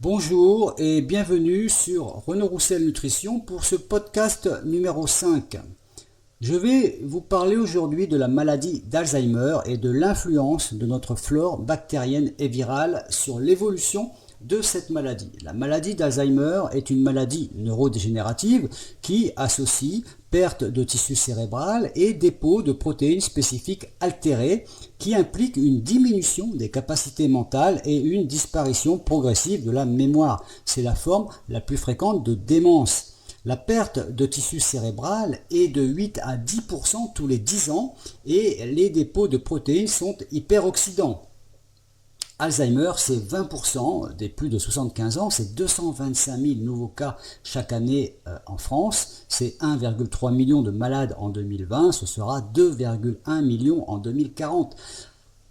Bonjour et bienvenue sur Renaud Roussel Nutrition pour ce podcast numéro 5. Je vais vous parler aujourd'hui de la maladie d'Alzheimer et de l'influence de notre flore bactérienne et virale sur l'évolution de cette maladie. La maladie d'Alzheimer est une maladie neurodégénérative qui associe perte de tissu cérébral et dépôt de protéines spécifiques altérées qui implique une diminution des capacités mentales et une disparition progressive de la mémoire. C'est la forme la plus fréquente de démence. La perte de tissu cérébral est de 8 à 10% tous les 10 ans et les dépôts de protéines sont hyperoxydants. Alzheimer, c'est 20% des plus de 75 ans, c'est 225 000 nouveaux cas chaque année en France, c'est 1,3 million de malades en 2020, ce sera 2,1 millions en 2040.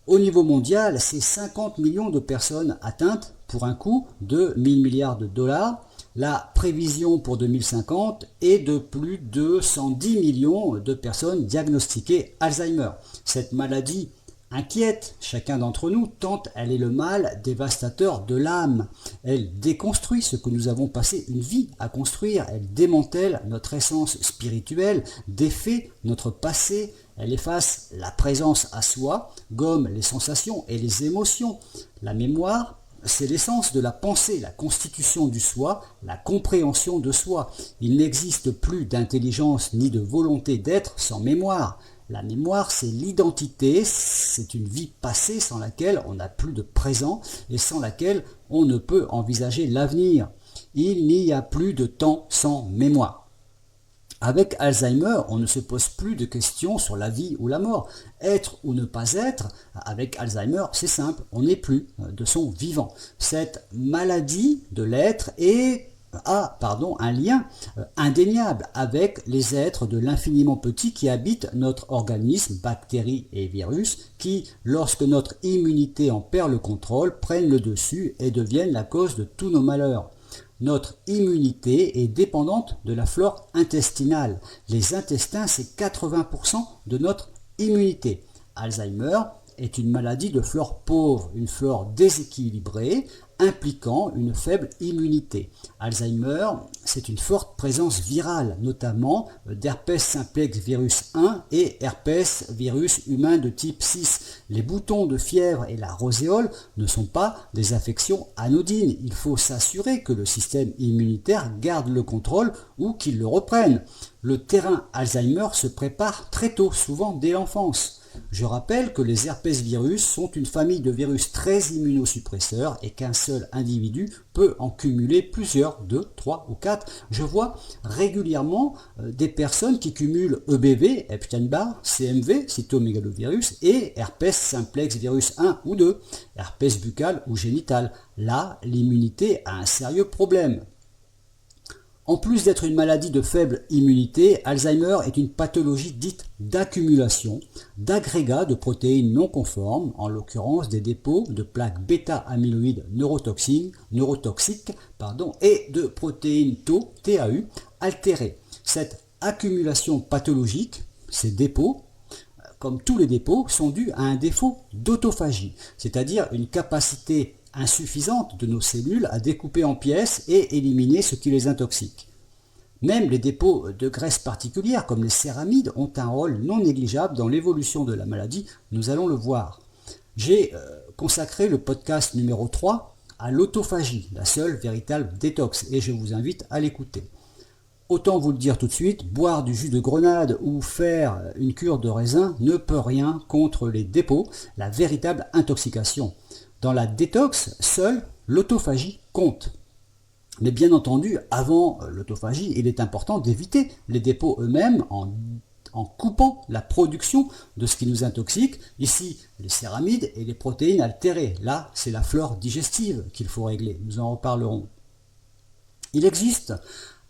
Au niveau mondial, c'est 50 millions de personnes atteintes pour un coût de 1000 milliards de dollars. La prévision pour 2050 est de plus de 110 millions de personnes diagnostiquées Alzheimer. Cette maladie inquiète chacun d'entre nous, tant elle est le mal dévastateur de l'âme. Elle déconstruit ce que nous avons passé une vie à construire, elle démantèle notre essence spirituelle, défait notre passé, elle efface la présence à soi, gomme les sensations et les émotions. La mémoire, c'est l'essence de la pensée, la constitution du soi, la compréhension de soi. Il n'existe plus d'intelligence ni de volonté d'être sans mémoire. La mémoire, c'est l'identité, c'est une vie passée sans laquelle on n'a plus de présent et sans laquelle on ne peut envisager l'avenir. Il n'y a plus de temps sans mémoire. Avec Alzheimer, on ne se pose plus de questions sur la vie ou la mort. Être ou ne pas être, avec Alzheimer, c'est simple, on n'est plus de son vivant. Cette maladie de l'être a un lien indéniable avec les êtres de l'infiniment petit qui habitent notre organisme, bactéries et virus, qui, lorsque notre immunité en perd le contrôle, prennent le dessus et deviennent la cause de tous nos malheurs. Notre immunité est dépendante de la flore intestinale. Les intestins, c'est 80% de notre immunité. Alzheimer est une maladie de flore pauvre, une flore déséquilibrée, impliquant une faible immunité. Alzheimer, c'est une forte présence virale, notamment d'herpès simplex virus 1 et herpès virus humain de type 6. Les boutons de fièvre et la roséole ne sont pas des affections anodines. Il faut s'assurer que le système immunitaire garde le contrôle ou qu'il le reprenne. Le terrain Alzheimer se prépare très tôt, souvent dès l'enfance. Je rappelle que les herpès virus sont une famille de virus très immunosuppresseurs et qu'un seul individu peut en cumuler plusieurs, 2, 3 ou 4. Je vois régulièrement des personnes qui cumulent EBV, Epstein-Barr, CMV, cytomégalovirus, et herpès simplex virus 1 ou 2, herpès buccal ou génital. Là, l'immunité a un sérieux problème. En plus d'être une maladie de faible immunité, Alzheimer est une pathologie dite d'accumulation, d'agrégats de protéines non conformes, en l'occurrence des dépôts de plaques bêta-amyloïdes neurotoxiques, et de protéines Tau, TAU, altérées. Cette accumulation pathologique, ces dépôts, comme tous les dépôts, sont dus à un défaut d'autophagie, c'est-à-dire une capacité insuffisante de nos cellules à découper en pièces et éliminer ce qui les intoxique. Même les dépôts de graisse particulières comme les céramides ont un rôle non négligeable dans l'évolution de la maladie, nous allons le voir. J'ai consacré le podcast numéro 3 à l'autophagie, la seule véritable détox, et je vous invite à l'écouter. Autant vous le dire tout de suite, boire du jus de grenade ou faire une cure de raisin ne peut rien contre les dépôts, la véritable intoxication. Dans la détox, seule l'autophagie compte. Mais bien entendu, avant l'autophagie, il est important d'éviter les dépôts eux-mêmes en coupant la production de ce qui nous intoxique. Ici, les céramides et les protéines altérées. Là, c'est la flore digestive qu'il faut régler. Nous en reparlerons. Il existe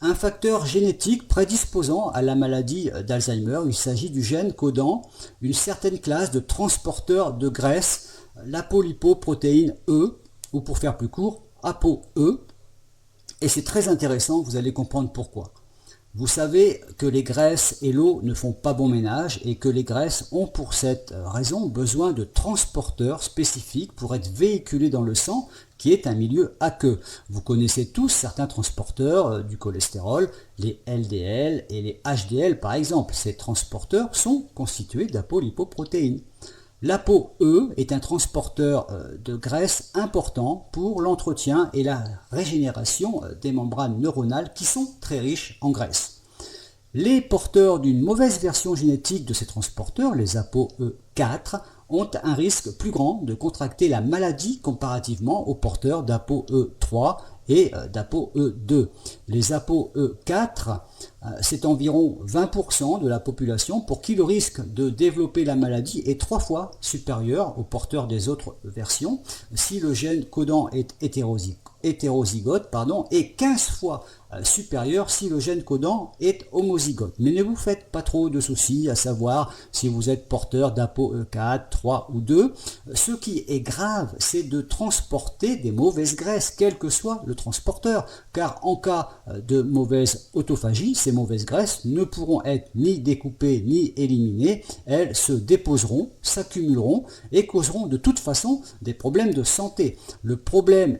un facteur génétique prédisposant à la maladie d'Alzheimer. Il s'agit du gène codant une certaine classe de transporteurs de graisse, l'apolipoprotéine E, ou pour faire plus court, ApoE. Et c'est très intéressant, vous allez comprendre pourquoi. Vous savez que les graisses et l'eau ne font pas bon ménage et que les graisses ont pour cette raison besoin de transporteurs spécifiques pour être véhiculés dans le sang, qui est un milieu aqueux. Vous connaissez tous certains transporteurs du cholestérol, les LDL et les HDL par exemple. Ces transporteurs sont constitués d'apolipoprotéines. L'ApoE est un transporteur de graisse important pour l'entretien et la régénération des membranes neuronales qui sont très riches en graisse. Les porteurs d'une mauvaise version génétique de ces transporteurs, les ApoE4, ont un risque plus grand de contracter la maladie comparativement aux porteurs d'ApoE3 et d'ApoE2. Les ApoE4, c'est environ 20% de la population pour qui le risque de développer la maladie est 3 fois supérieur aux porteurs des autres versions si le gène codant est hétérozygote et 15 fois supérieur si le gène codant est homozygote. Mais ne vous faites pas trop de soucis à savoir si vous êtes porteur d'ApoE4, 3 ou 2. Ce qui est grave, c'est de transporter des mauvaises graisses, quel que soit le transporteur, car en cas de mauvaise autophagie, ces mauvaises graisses ne pourront être ni découpées ni éliminées, elles se déposeront, s'accumuleront et causeront de toute façon des problèmes de santé. Le problème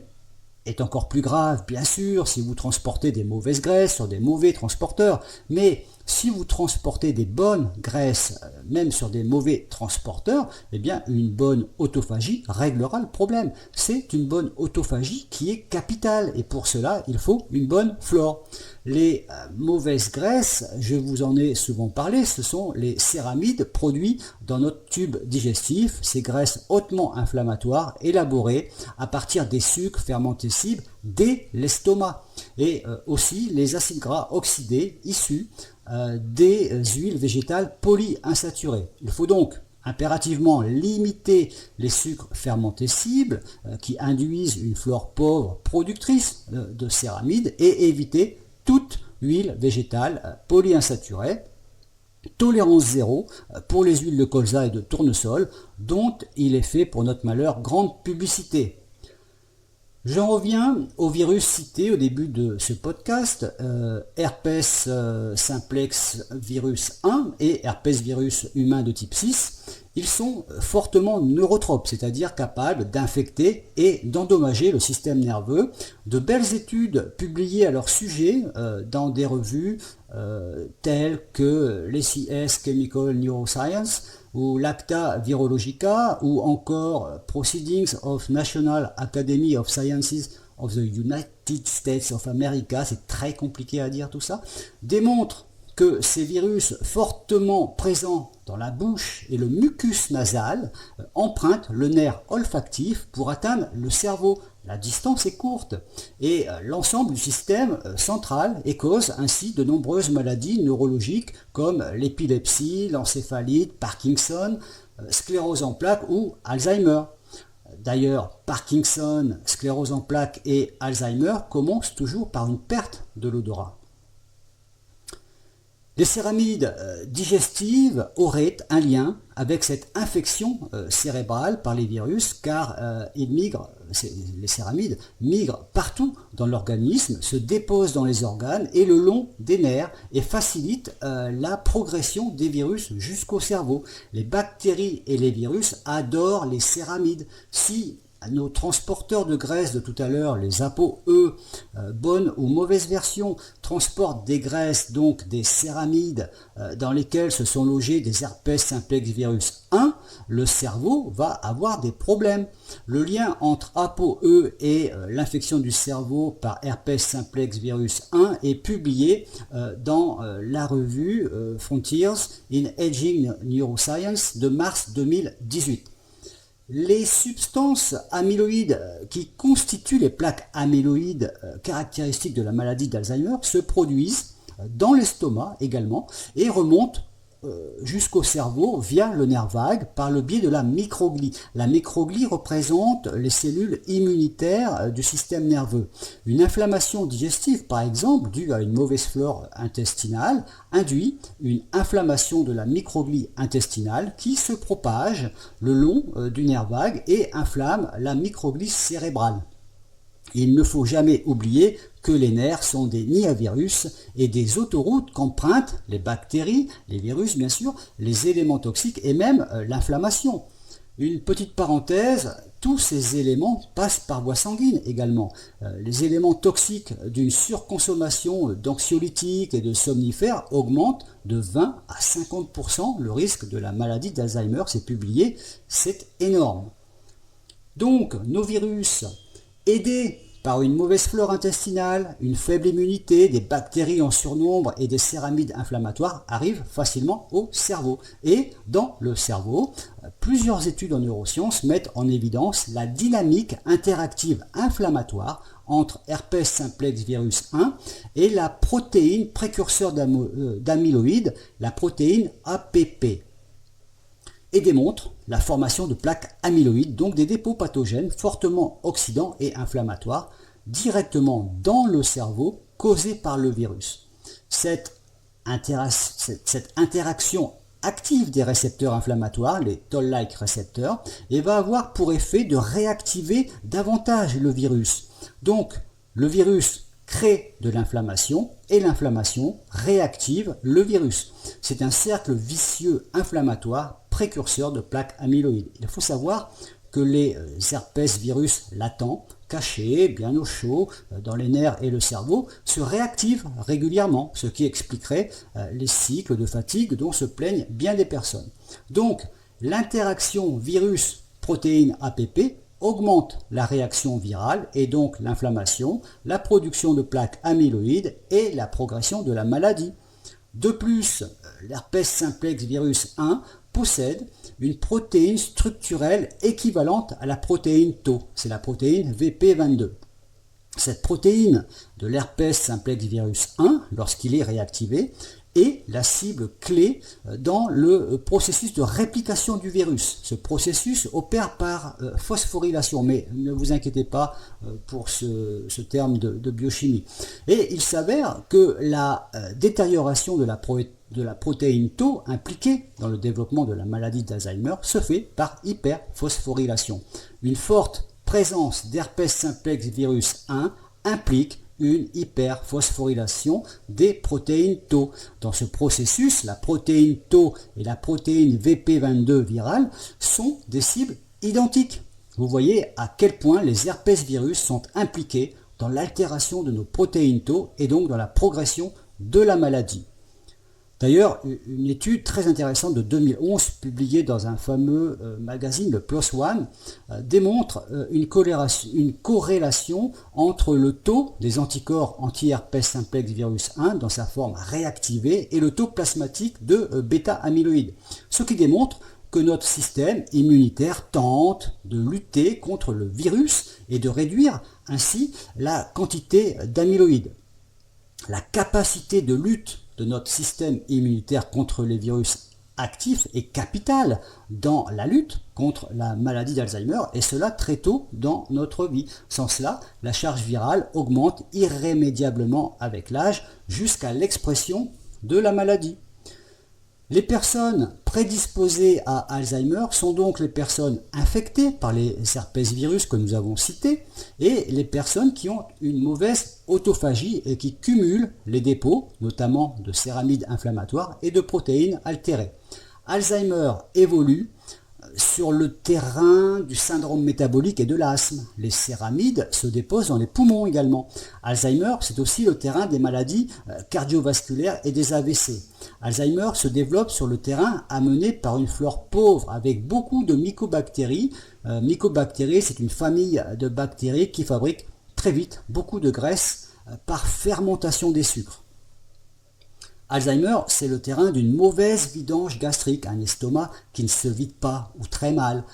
est encore plus grave, bien sûr, si vous transportez des mauvaises graisses sur des mauvais transporteurs, mais si vous transportez des bonnes graisses, même sur des mauvais transporteurs, eh bien une bonne autophagie réglera le problème. C'est une bonne autophagie qui est capitale et pour cela, il faut une bonne flore. Les mauvaises graisses, je vous en ai souvent parlé, ce sont les céramides produits dans notre tube digestif, ces graisses hautement inflammatoires élaborées à partir des sucres fermentescibles dès l'estomac et aussi les acides gras oxydés issus des huiles végétales polyinsaturées. Il faut donc impérativement limiter les sucres fermentescibles qui induisent une flore pauvre productrice de céramides et éviter toute huile végétale polyinsaturée. Tolérance zéro pour les huiles de colza et de tournesol dont il est fait pour notre malheur grande publicité. J'en reviens au virus cité au début de ce podcast, herpès simplex virus 1 et herpès virus humain de type 6. Ils sont fortement neurotropes, c'est-à-dire capables d'infecter et d'endommager le système nerveux. De belles études publiées à leur sujet dans des revues telles que l'SIS Chemical Neuroscience ou l'Acta Virologica ou encore Proceedings of National Academy of Sciences of the United States of America, c'est très compliqué à dire tout ça, démontrent que ces virus fortement présents dans la bouche et le mucus nasal empruntent le nerf olfactif pour atteindre le cerveau. La distance est courte et l'ensemble du système central et cause ainsi de nombreuses maladies neurologiques comme l'épilepsie, l'encéphalite, Parkinson, sclérose en plaques ou Alzheimer. D'ailleurs, Parkinson, sclérose en plaques et Alzheimer commencent toujours par une perte de l'odorat. Les céramides digestives auraient un lien avec cette infection cérébrale par les virus car les céramides migrent partout dans l'organisme, se déposent dans les organes et le long des nerfs et facilitent la progression des virus jusqu'au cerveau. Les bactéries et les virus adorent les céramides. Si nos transporteurs de graisse de tout à l'heure, les ApoE, bonne ou mauvaise version, transportent des graisses, donc des céramides, dans lesquelles se sont logés des herpès simplex virus 1, le cerveau va avoir des problèmes. Le lien entre ApoE et l'infection du cerveau par herpès simplex virus 1 est publié dans la revue Frontiers in Aging Neuroscience de mars 2018. Les substances amyloïdes qui constituent les plaques amyloïdes caractéristiques de la maladie d'Alzheimer se produisent dans l'estomac également et remontent jusqu'au cerveau via le nerf vague par le biais de la microglie. La microglie représente les cellules immunitaires du système nerveux. Une inflammation digestive, par exemple, due à une mauvaise flore intestinale, induit une inflammation de la microglie intestinale qui se propage le long du nerf vague et inflamme la microglie cérébrale. Il ne faut jamais oublier que les nerfs sont des nids à virus et des autoroutes qu'empruntent les bactéries, les virus bien sûr, les éléments toxiques et même l'inflammation. Une petite parenthèse, tous ces éléments passent par voie sanguine également. Les éléments toxiques d'une surconsommation d'anxiolytiques et de somnifères augmentent de 20 à 50% le risque de la maladie d'Alzheimer, c'est publié, c'est énorme. Donc, nos virus, aidés par une mauvaise flore intestinale, une faible immunité, des bactéries en surnombre et des céramides inflammatoires arrivent facilement au cerveau. Et dans le cerveau, plusieurs études en neurosciences mettent en évidence la dynamique interactive inflammatoire entre herpès simplex virus 1 et la protéine précurseur d'amyloïde, la protéine APP, et démontre la formation de plaques amyloïdes, donc des dépôts pathogènes fortement oxydants et inflammatoires, directement dans le cerveau causés par le virus. Cette interaction active des récepteurs inflammatoires, les toll-like récepteurs, et va avoir pour effet de réactiver davantage le virus. Donc, le virus crée de l'inflammation et l'inflammation réactive le virus. C'est un cercle vicieux inflammatoire précurseur de plaques amyloïdes. Il faut savoir que les herpès virus latents, cachés, bien au chaud, dans les nerfs et le cerveau, se réactivent régulièrement, ce qui expliquerait les cycles de fatigue dont se plaignent bien des personnes. Donc, l'interaction virus-protéine APP augmente la réaction virale et donc l'inflammation, la production de plaques amyloïdes et la progression de la maladie. De plus, l'herpès simplex virus 1 possède une protéine structurelle équivalente à la protéine Tau, c'est la protéine VP22. Cette protéine de l'herpès simplex virus 1, lorsqu'il est réactivé, est la cible clé dans le processus de réplication du virus. Ce processus opère par phosphorylation, mais ne vous inquiétez pas pour ce terme de biochimie. Et il s'avère que la détérioration de la protéine Tau impliquée dans le développement de la maladie d'Alzheimer se fait par hyperphosphorylation. Une forte présence d'herpès simplex virus 1 implique une hyperphosphorylation des protéines Tau. Dans ce processus, la protéine Tau et la protéine VP22 virale sont des cibles identiques. Vous voyez à quel point les herpès virus sont impliqués dans l'altération de nos protéines Tau et donc dans la progression de la maladie. D'ailleurs, une étude très intéressante de 2011, publiée dans un fameux magazine, le PLOS ONE, démontre une corrélation entre le taux des anticorps anti-herpès simplex virus 1 dans sa forme réactivée et le taux plasmatique de bêta-amyloïde. Ce qui démontre que notre système immunitaire tente de lutter contre le virus et de réduire ainsi la quantité d'amyloïde. La capacité de lutte de notre système immunitaire contre les virus actifs est capitale dans la lutte contre la maladie d'Alzheimer, et cela très tôt dans notre vie. Sans cela, la charge virale augmente irrémédiablement avec l'âge jusqu'à l'expression de la maladie. Les personnes prédisposées à Alzheimer sont donc les personnes infectées par les herpès virus que nous avons cités et les personnes qui ont une mauvaise autophagie et qui cumulent les dépôts, notamment de céramides inflammatoires et de protéines altérées. Alzheimer évolue sur le terrain du syndrome métabolique et de l'asthme. Les céramides se déposent dans les poumons également. Alzheimer, c'est aussi le terrain des maladies cardiovasculaires et des AVC. Alzheimer se développe sur le terrain amené par une flore pauvre avec beaucoup de mycobactéries. Mycobactéries, c'est une famille de bactéries qui fabriquent très vite beaucoup de graisse par fermentation des sucres. Alzheimer, c'est le terrain d'une mauvaise vidange gastrique, un estomac qui ne se vide pas ou très mal,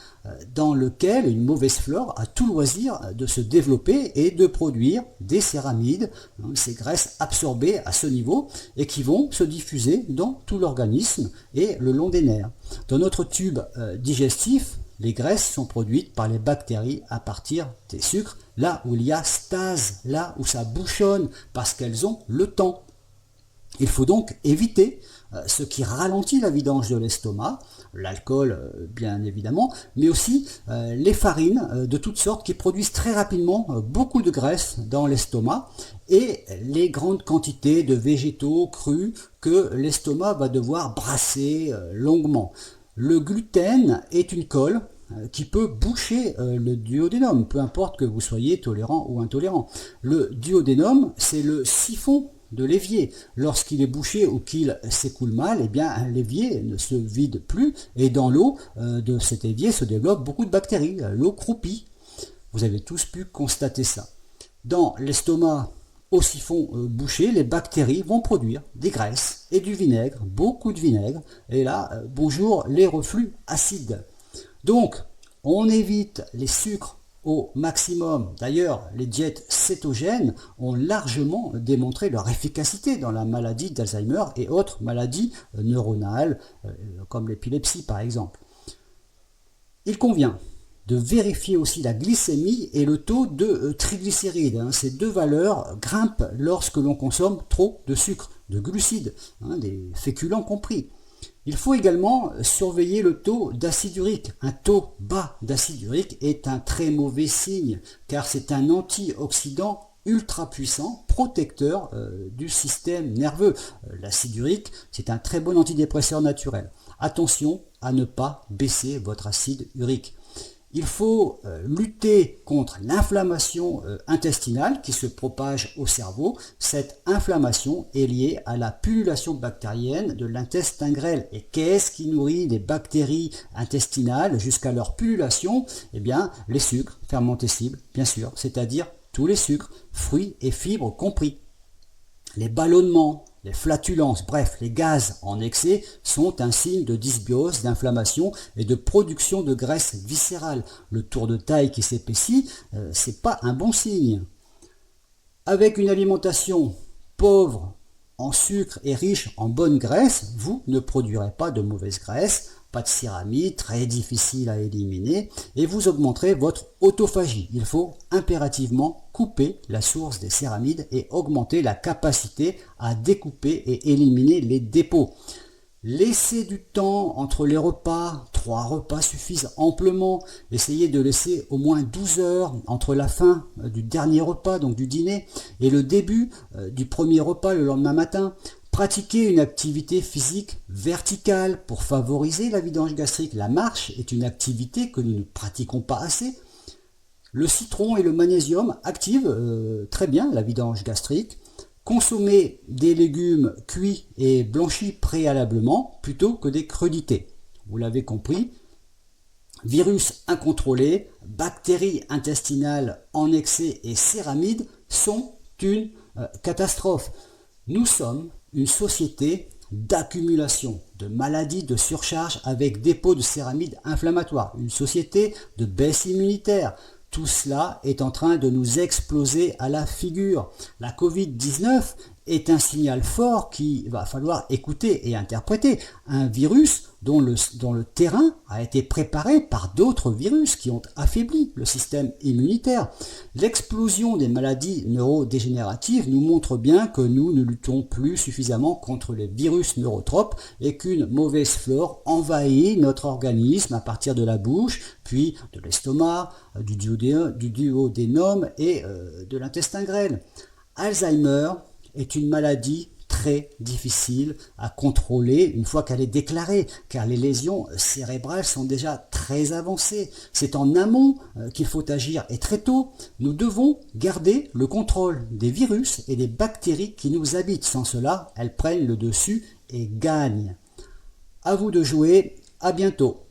dans lequel une mauvaise flore a tout loisir de se développer et de produire des céramides, ces graisses absorbées à ce niveau et qui vont se diffuser dans tout l'organisme et le long des nerfs. Dans notre tube digestif, les graisses sont produites par les bactéries à partir des sucres, là où il y a stase, là où ça bouchonne, parce qu'elles ont le temps. Il faut donc éviter ce qui ralentit la vidange de l'estomac l'alcool bien évidemment, mais aussi les farines de toutes sortes qui produisent très rapidement beaucoup de graisse dans l'estomac et les grandes quantités de végétaux crus que l'estomac va devoir brasser longuement. Le gluten est une colle qui peut boucher le duodénum, peu importe que vous soyez tolérant ou intolérant. Le duodénum, c'est le siphon de l'évier. Lorsqu'il est bouché ou qu'il s'écoule mal, eh bien l'évier ne se vide plus et dans l'eau de cet évier se développe beaucoup de bactéries. L'eau croupit. Vous avez tous pu constater ça. Dans l'estomac au siphon bouché, les bactéries vont produire des graisses et du vinaigre, beaucoup de vinaigre. Et là, bonjour les reflux acides. Donc, on évite les sucres au maximum. D'ailleurs, les diètes cétogènes ont largement démontré leur efficacité dans la maladie d'Alzheimer et autres maladies neuronales, comme l'épilepsie par exemple. Il convient de vérifier aussi la glycémie et le taux de triglycérides. Ces deux valeurs grimpent lorsque l'on consomme trop de sucre, de glucides, des féculents compris. Il faut également surveiller le taux d'acide urique. Un taux bas d'acide urique est un très mauvais signe, car c'est un antioxydant ultra puissant, protecteur du système nerveux. L'acide urique, c'est un très bon antidépresseur naturel. Attention à ne pas baisser votre acide urique. Il faut lutter contre l'inflammation intestinale qui se propage au cerveau. Cette inflammation est liée à la pullulation bactérienne de l'intestin grêle. Et qu'est-ce qui nourrit les bactéries intestinales jusqu'à leur pullulation? Eh bien, les sucres fermentescibles, bien sûr, c'est-à-dire tous les sucres, fruits et fibres compris. Les ballonnements, les flatulences, bref, les gaz en excès sont un signe de dysbiose, d'inflammation et de production de graisse viscérale. Le tour de taille qui s'épaissit, c'est pas un bon signe. Avec une alimentation pauvre en sucre et riche en bonne graisse, vous ne produirez pas de mauvaise graisse, pas de céramide, très difficile à éliminer, et vous augmenterez votre autophagie. Il faut impérativement couper la source des céramides et augmenter la capacité à découper et éliminer les dépôts. Laissez du temps entre les repas, 3 repas suffisent amplement. Essayez de laisser au moins 12 heures entre la fin du dernier repas, donc du dîner, et le début du premier repas le lendemain matin. Pratiquez une activité physique verticale pour favoriser la vidange gastrique. La marche est une activité que nous ne pratiquons pas assez. Le citron et le magnésium activent très bien la vidange gastrique. Consommez des légumes cuits et blanchis préalablement plutôt que des crudités. Vous l'avez compris, virus incontrôlés, bactéries intestinales en excès et céramides sont une catastrophe. Nous sommes une société d'accumulation de maladies de surcharge avec dépôt de céramides inflammatoires, une société de baisse immunitaire. Tout cela est en train de nous exploser à la figure. La Covid-19 est un signal fort qu'il va falloir écouter et interpréter. Un virus dont le terrain a été préparé par d'autres virus qui ont affaibli le système immunitaire. L'explosion des maladies neurodégénératives nous montre bien que nous ne luttons plus suffisamment contre les virus neurotropes et qu'une mauvaise flore envahit notre organisme à partir de la bouche, puis de l'estomac, du duodénum et de l'intestin grêle. Alzheimer est une maladie très difficile à contrôler une fois qu'elle est déclarée, car les lésions cérébrales sont déjà très avancées. C'est en amont qu'il faut agir et très tôt. Nous devons garder le contrôle des virus et des bactéries qui nous habitent. Sans cela, elles prennent le dessus et gagnent. À vous de jouer, à bientôt.